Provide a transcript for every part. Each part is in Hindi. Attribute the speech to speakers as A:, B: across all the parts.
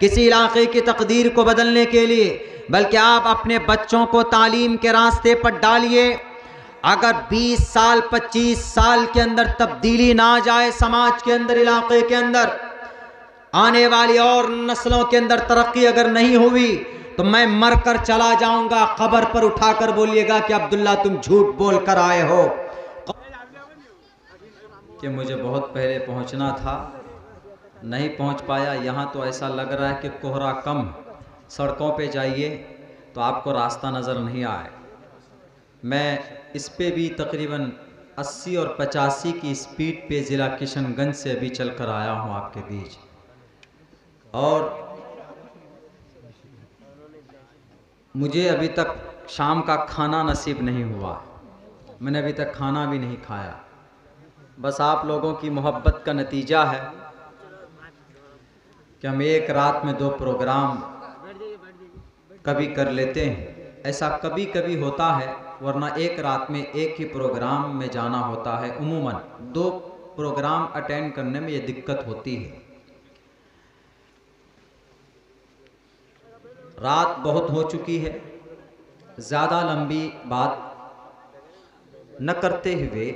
A: किसी इलाके की तकदीर को बदलने के लिए, बल्कि आप अपने बच्चों को तालीम के रास्ते पर डालिए। अगर 20 साल 25 साल के अंदर तब्दीली ना जाए समाज के अंदर, इलाके के अंदर, आने वाली और नस्लों के अंदर तरक्की अगर नहीं हुई तो मैं मर कर चला जाऊंगा, कब्र पर उठाकर बोलिएगा कि अब्दुल्ला तुम झूठ बोल कर आए हो कि मुझे बहुत पहले पहुंचना था, नहीं पहुंच पाया। यहाँ तो ऐसा लग रहा है कि कोहरा कम, सड़कों पे जाइए तो आपको रास्ता नज़र नहीं आए। मैं इस पे भी तकरीबन 80 और 85 की स्पीड पे ज़िला किशनगंज से अभी चल कर आया हूँ आपके बीच, और मुझे अभी तक शाम का खाना नसीब नहीं हुआ। मैंने अभी तक खाना भी नहीं खाया। बस आप लोगों की मोहब्बत का नतीजा है कि हम एक रात में 2 प्रोग्राम कभी कर लेते हैं। ऐसा कभी कभी होता है, वरना एक रात में एक ही प्रोग्राम में जाना होता है। उमूमन 2 प्रोग्राम अटेंड करने में ये दिक्कत होती है। रात बहुत हो चुकी है, ज़्यादा लंबी बात न करते हुए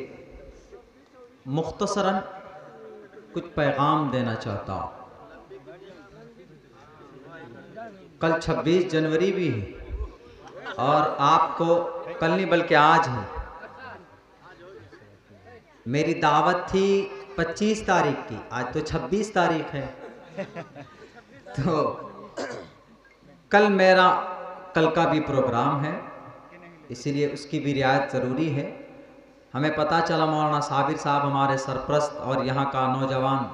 A: मुख्तसरन कुछ पैगाम देना चाहता हूँ। कल 26 जनवरी भी है और आपको कल नहीं बल्कि आज है। मेरी दावत थी 25 तारीख की, आज तो 26 तारीख है। तो कल का भी प्रोग्राम है, इसीलिए उसकी भी रियायत ज़रूरी है। हमें पता चला मौलाना साबिर साहब हमारे सरप्रस्त और यहाँ का नौजवान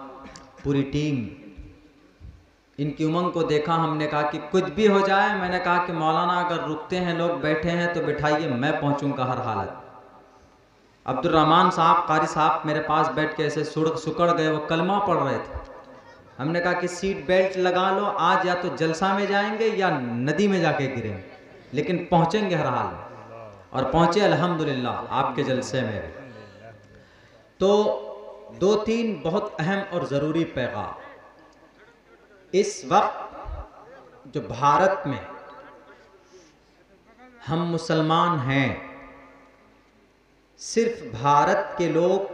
A: पूरी टीम, इनकी उमंग को देखा, हमने कहा कि कुछ भी हो जाए, मैंने कहा कि मौलाना अगर रुकते हैं, लोग बैठे हैं तो बिठाइए, मैं पहुँचूँगा हर हालत। अब्दुर्रहमान साहब कारी साहब मेरे पास बैठ के ऐसे सुकड़ गए, वो कलमा पढ़ रहे थे। हमने कहा कि सीट बेल्ट लगा लो, आज या तो जलसा में जाएंगे या नदी में जाके गिरेंगे, लेकिन पहुँचेंगे हर हाल में। और पहुँचे अल्हम्दुलिल्लाह आपके जलसे में। तो 2-3 बहुत अहम और ज़रूरी पैगाम। इस वक्त जो भारत में हम मुसलमान हैं, सिर्फ भारत के लोग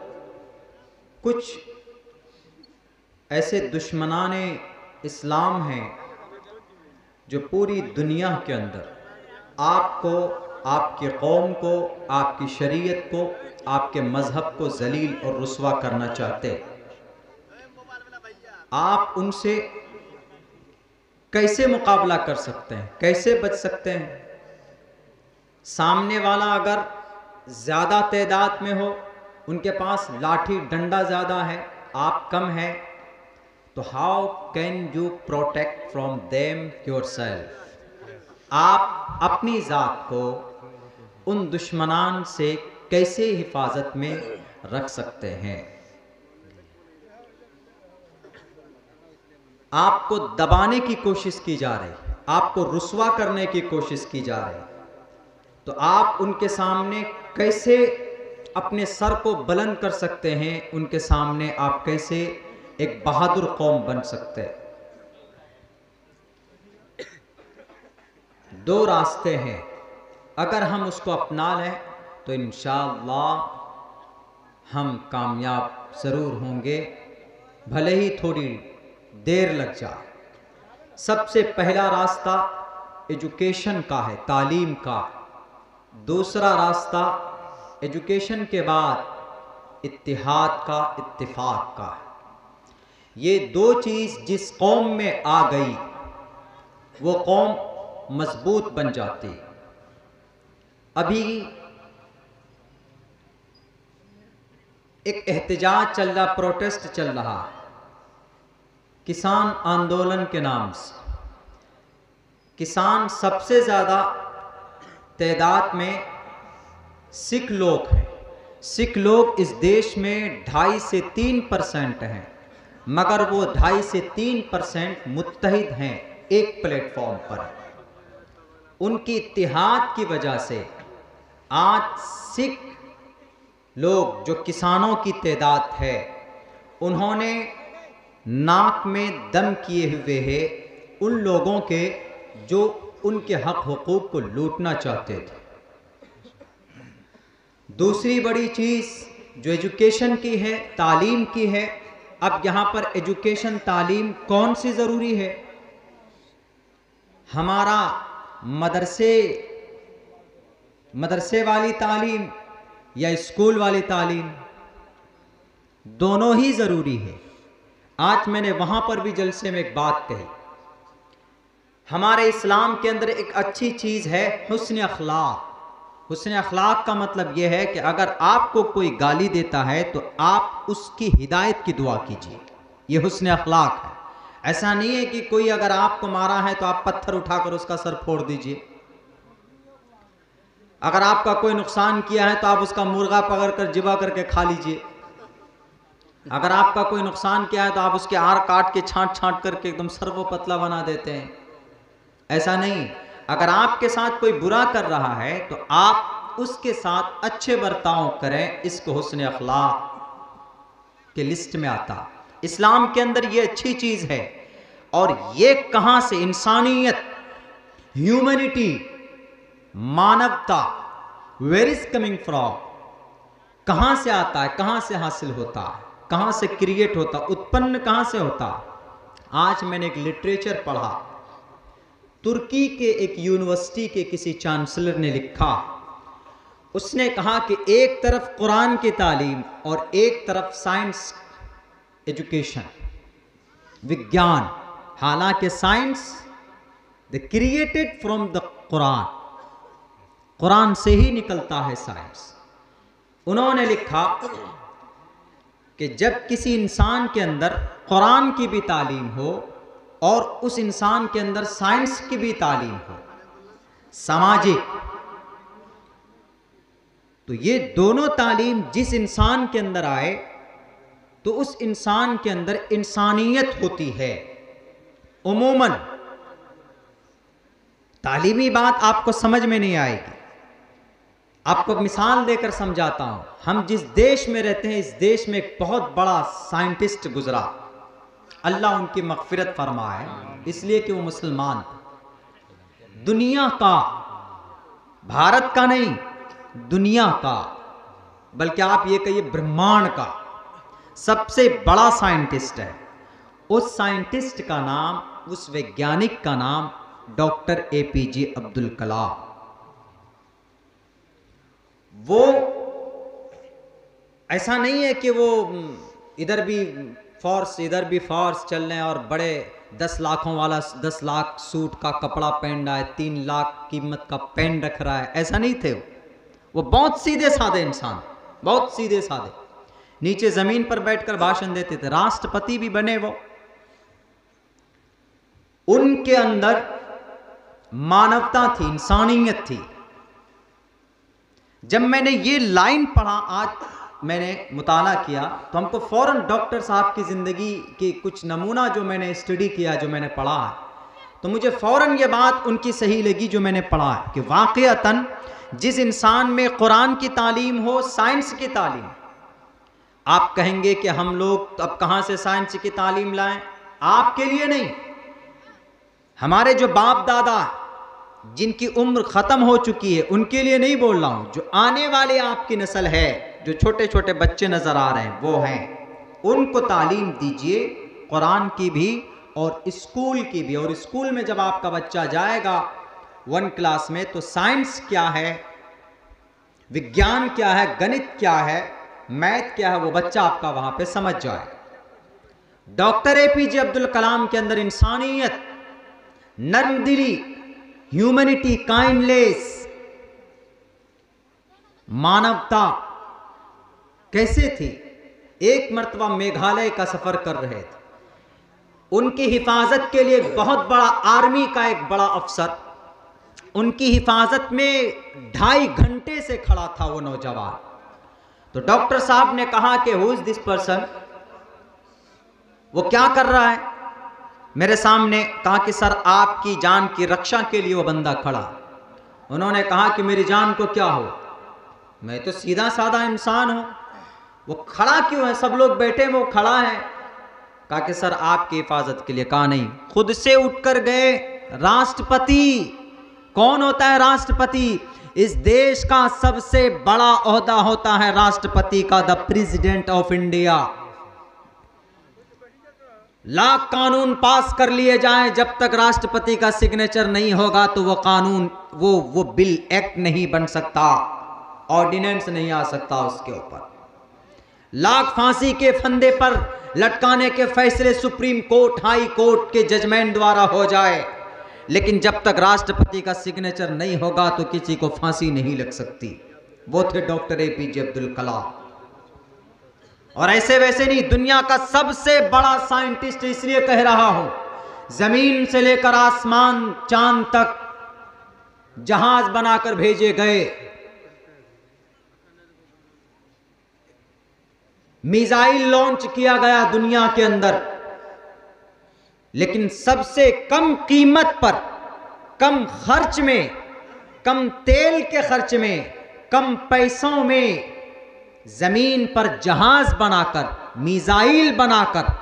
A: कुछ ऐसे दुश्मनाने इस्लाम हैं जो पूरी दुनिया के अंदर आपको, आपकी कौम को, आपकी शरीयत को, आपके मज़हब को जलील और रुस्वा करना चाहते। आप उनसे कैसे मुकाबला कर सकते हैं, कैसे बच सकते हैं? सामने वाला अगर ज़्यादा तादाद में हो, उनके पास लाठी डंडा ज़्यादा है, आप कम हैं, तो how can you protect from them yourself? आप अपनी ज़ात को उन दुश्मनान से कैसे हिफाजत में रख सकते हैं? आपको दबाने की कोशिश की जा रही, आपको रुस्वा करने की कोशिश की जा रही, तो आप उनके सामने कैसे अपने सर को बुलंद कर सकते हैं? उनके सामने आप कैसे एक बहादुर कौम बन सकते हैं? 2 रास्ते हैं, अगर हम उसको अपना लें तो इंशाअल्लाह हम कामयाब ज़रूर होंगे, भले ही थोड़ी देर लग जाए। सबसे पहला रास्ता एजुकेशन का है, तालीम का। दूसरा रास्ता एजुकेशन के बाद इत्तिहाद का, इत्तिफाक का है। ये 2 चीज़ जिस कौम में आ गई, वो कौम मजबूत बन जाती। अभी एक एहतजाज चल रहा, प्रोटेस्ट चल रहा किसान आंदोलन के नाम से। किसान सबसे ज़्यादा तादाद में सिख लोग हैं। सिख लोग इस देश में 2.5 से 3% हैं, मगर वो 2.5 से 3% मुत्तहिद हैं एक प्लेटफॉर्म पर। उनकी इत्तिहाद की वजह से आज सिख लोग, जो किसानों की तादाद है, उन्होंने नाक में दम किए हुए है उन लोगों के जो उनके हक हुकूक को लूटना चाहते थे। दूसरी बड़ी चीज़ जो एजुकेशन की है, तालीम की है। अब यहाँ पर एजुकेशन, तालीम कौन सी ज़रूरी है? हमारा मदरसे वाली तालीम या स्कूल वाली तालीम, दोनों ही ज़रूरी है। आज मैंने वहाँ पर भी जलसे में एक बात कही, हमारे इस्लाम के अंदर एक अच्छी चीज़ है हुस्न अखलाक। हुस्न अखलाक का मतलब यह है कि अगर आपको कोई गाली देता है तो आप उसकी हिदायत की दुआ कीजिए, यह हुस्न अखलाक है। ऐसा नहीं है कि कोई अगर आपको मारा है तो आप पत्थर उठाकर उसका सर फोड़ दीजिए। अगर आपका कोई नुकसान किया है तो आप उसका मुर्गा पकड़कर जिबा करके खा लीजिए। अगर आपका कोई नुकसान किया है तो आप उसके आर काट के छांट करके एकदम सर्वो पतला बना देते हैं। ऐसा नहीं, अगर आपके साथ कोई बुरा कर रहा है तो आप उसके साथ अच्छे बर्ताव करें। इसको हुस्न अखलाक के लिस्ट में आता। इस्लाम के अंदर ये अच्छी चीज है। और ये कहां से? इंसानियत, ह्यूमैनिटी, मानवता, वेयर इज कमिंग फ्रॉम? कहां से आता है, कहां से हासिल होता है, कहां से क्रिएट होता, उत्पन्न कहां से होता? आज मैंने एक लिटरेचर पढ़ा, तुर्की के एक यूनिवर्सिटी के किसी चांसलर ने लिखा। उसने कहा कि एक तरफ कुरान की तालीम और एक तरफ साइंस एजुकेशन, विज्ञान। हालांकि science the created from the Quran, Quran से ही निकलता है साइंस। उन्होंने लिखा कि जब किसी इंसान के अंदर कुरान की भी तालीम हो और उस इंसान के अंदर साइंस की भी तालीम हो, सामाजिक, तो ये दोनों तालीम जिस इंसान के अंदर आए तो उस इंसान के अंदर इंसानियत होती है। उमूमन तालीमी बात आपको समझ में नहीं आएगी। आपको मिसाल देकर समझाता हूं। हम जिस देश में रहते हैं, इस देश में एक बहुत बड़ा साइंटिस्ट गुजरा, अल्लाह उनकी मग़फ़िरत फरमाए, इसलिए कि वो मुसलमान थे। दुनिया का, भारत का नहीं, दुनिया का, बल्कि आप ये कहिए ब्रह्मांड का सबसे बड़ा साइंटिस्ट है। उस साइंटिस्ट का नाम, उस वैज्ञानिक का नाम डॉक्टर APJ अब्दुल कलाम। वो ऐसा नहीं है कि वो इधर भी फोर्स इधर भी फोर्स चल रहे हैं और बड़े 10 लाखों वाला 10 लाख सूट का कपड़ा पहन रहा है, 3 लाख कीमत का पेन रख रहा है, ऐसा नहीं थे। वो बहुत सीधे साधे इंसान, बहुत सीधे साधे, नीचे जमीन पर बैठकर भाषण देते थे, राष्ट्रपति भी बने वो। उनके अंदर मानवता थी, इंसानियत थी। जब मैंने ये लाइन पढ़ा, आज मैंने मुताला किया, तो हमको फौरन डॉक्टर साहब की ज़िंदगी की कुछ नमूना जो मैंने स्टडी किया, जो मैंने पढ़ा, तो मुझे फौरन ये बात उनकी सही लगी जो मैंने पढ़ा है कि वाक़ियतन जिस इंसान में कुरान की तालीम हो, साइंस की तालीम, आप कहेंगे कि हम लोग अब कहाँ से साइंस की तालीम लाएं? आपके लिए नहीं, हमारे जो बाप दादा जिनकी उम्र ख़त्म हो चुकी है उनके लिए नहीं बोल रहा हूँ। जो आने वाले आपकी नस्ल है, जो छोटे छोटे बच्चे नज़र आ रहे हैं वो हैं, उनको तालीम दीजिए कुरान की भी और स्कूल की भी। और स्कूल में जब आपका बच्चा जाएगा 1 क्लास में, तो साइंस क्या है, विज्ञान क्या है, गणित क्या है, मैथ क्या है, वो बच्चा आपका वहाँ पे समझ जाएगा। डॉक्टर APJ अब्दुल कलाम के अंदर इंसानियत, नर्मदिली, ह्यूमैनिटी, काइंडनेस, मानवता कैसे थी। एक मर्तबा मेघालय का सफर कर रहे थे, उनकी हिफाजत के लिए बहुत बड़ा आर्मी का एक बड़ा अफसर उनकी हिफाजत में 2.5 घंटे से खड़ा था वो नौजवान। तो डॉक्टर साहब ने कहा कि हु इज दिस पर्सन, वो क्या कर रहा है मेरे सामने? कहा कि सर आपकी जान की रक्षा के लिए वो बंदा खड़ा। उन्होंने कहा कि मेरी जान को क्या हो, मैं तो सीधा साधा इंसान हूं, वो खड़ा क्यों है? सब लोग बैठे हैं, वो खड़ा है। कहा कि सर आपकी हिफाजत के लिए। कहा नहीं, खुद से उठकर गए राष्ट्रपति। कौन होता है राष्ट्रपति? इस देश का सबसे बड़ा ओहदा होता है राष्ट्रपति का, the president of India. Lakh कानून पास कर लिए जाएं, जब तक राष्ट्रपति का सिग्नेचर नहीं होगा तो वो कानून, वो बिल एक्ट नहीं बन सकता, ऑर्डिनेंस नहीं आ सकता उसके ऊपर। लाख फांसी के फंदे पर लटकाने के फैसले सुप्रीम कोर्ट, हाई कोर्ट के जजमेंट द्वारा हो जाए, लेकिन जब तक राष्ट्रपति का सिग्नेचर नहीं होगा तो किसी को फांसी नहीं लग सकती। वो थे डॉक्टर एपीजे अब्दुल कलाम। और ऐसे वैसे नहीं, दुनिया का सबसे बड़ा साइंटिस्ट इसलिए कह रहा हूं, जमीन से लेकर आसमान चांद तक जहाज बनाकर भेजे गए, मिसाइल लॉन्च किया गया दुनिया के अंदर, लेकिन सबसे कम कीमत पर, कम खर्च में, कम तेल के खर्च में, कम पैसों में जमीन पर जहाज बनाकर, मिसाइल बनाकर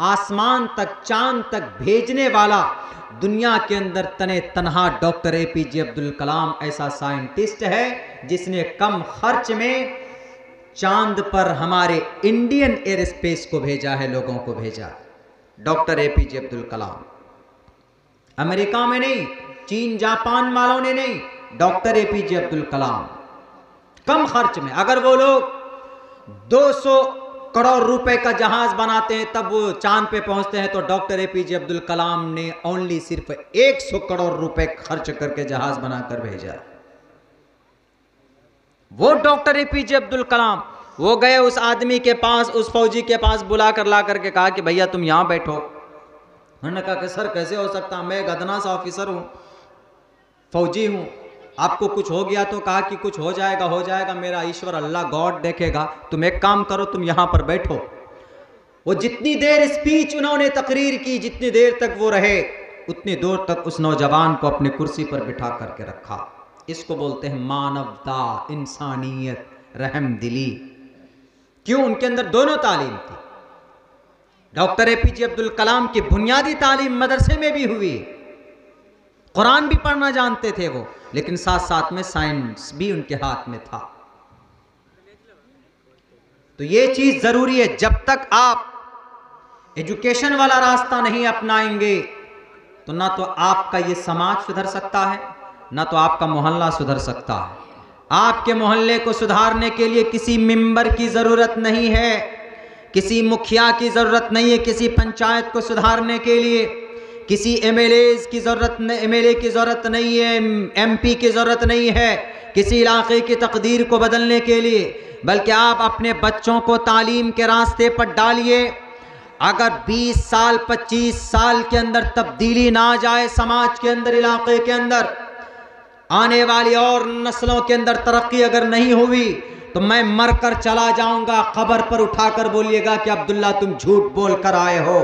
A: आसमान तक, चांद तक भेजने वाला दुनिया के अंदर तने तनहा डॉक्टर एपीजे अब्दुल कलाम ऐसा साइंटिस्ट है जिसने कम खर्च में चांद पर हमारे इंडियन एयर स्पेस को भेजा है, लोगों को भेजा। Doctor APJ Abdul Kalam. America में नहीं, चीन जापान वालों ने नहीं, डॉक्टर एपीजे अब्दुल कलाम कम खर्च में। अगर वो लोग 200 करोड़ रुपए का जहाज बनाते हैं तब वो चांद पे पहुंचते हैं, तो डॉक्टर एपीजे अब्दुल कलाम ने ओनली सिर्फ 100 करोड़ रुपए खर्च करके जहाज बनाकर भेजा। वो डॉक्टर एपीजे अब्दुल कलाम, वो गए उस आदमी के पास, उस फौजी के पास बुला कर ला करके कहा कि भैया तुम यहां बैठो। उन्होंने कहा कि सर कैसे हो सकता, मैं गदना सा ऑफिसर हूं, फौजी हूं, आपको कुछ हो गया तो? कहा कि कुछ हो जाएगा, मेरा ईश्वर अल्लाह गॉड देखेगा, तुम एक काम करो, तुम यहां पर बैठो। वो जितनी देर स्पीच उन्होंने तकरीर की, जितनी देर तक वो रहे, उतनी देर तक उस नौजवान को अपनी कुर्सी पर बिठा करके रखा। इसको बोलते हैं मानवता, इंसानियत, रहम दिली। क्यों? उनके अंदर दोनों तालीम थी। डॉक्टर एपीजे अब्दुल कलाम की बुनियादी तालीम मदरसे में भी हुई, कुरान भी पढ़ना जानते थे वो, लेकिन साथ साथ में साइंस भी उनके हाथ में था। तो ये चीज जरूरी है। जब तक आप एजुकेशन वाला रास्ता नहीं अपनाएंगे तो ना तो आपका ये समाज सुधर सकता है, ना तो आपका मोहल्ला सुधर सकता है। आपके मोहल्ले को सुधारने के लिए किसी मेंबर की जरूरत नहीं है, किसी मुखिया की जरूरत नहीं है, किसी पंचायत को सुधारने के लिए किसी एमएलए की जरूरत नहीं है, एमपी की जरूरत नहीं है, किसी इलाके की तकदीर को बदलने के लिए, बल्कि आप अपने बच्चों को तालीम के रास्ते पर डालिए। अगर 20 साल 25 साल के अंदर तब्दीली ना आ जाए समाज के अंदर, इलाके के अंदर, आने वाली और नस्लों के अंदर तरक्की अगर नहीं हुई तो मैं मरकर चला जाऊंगा, कब्र पर उठाकर बोलिएगा कि अब्दुल्ला तुम झूठ बोल कर आए हो।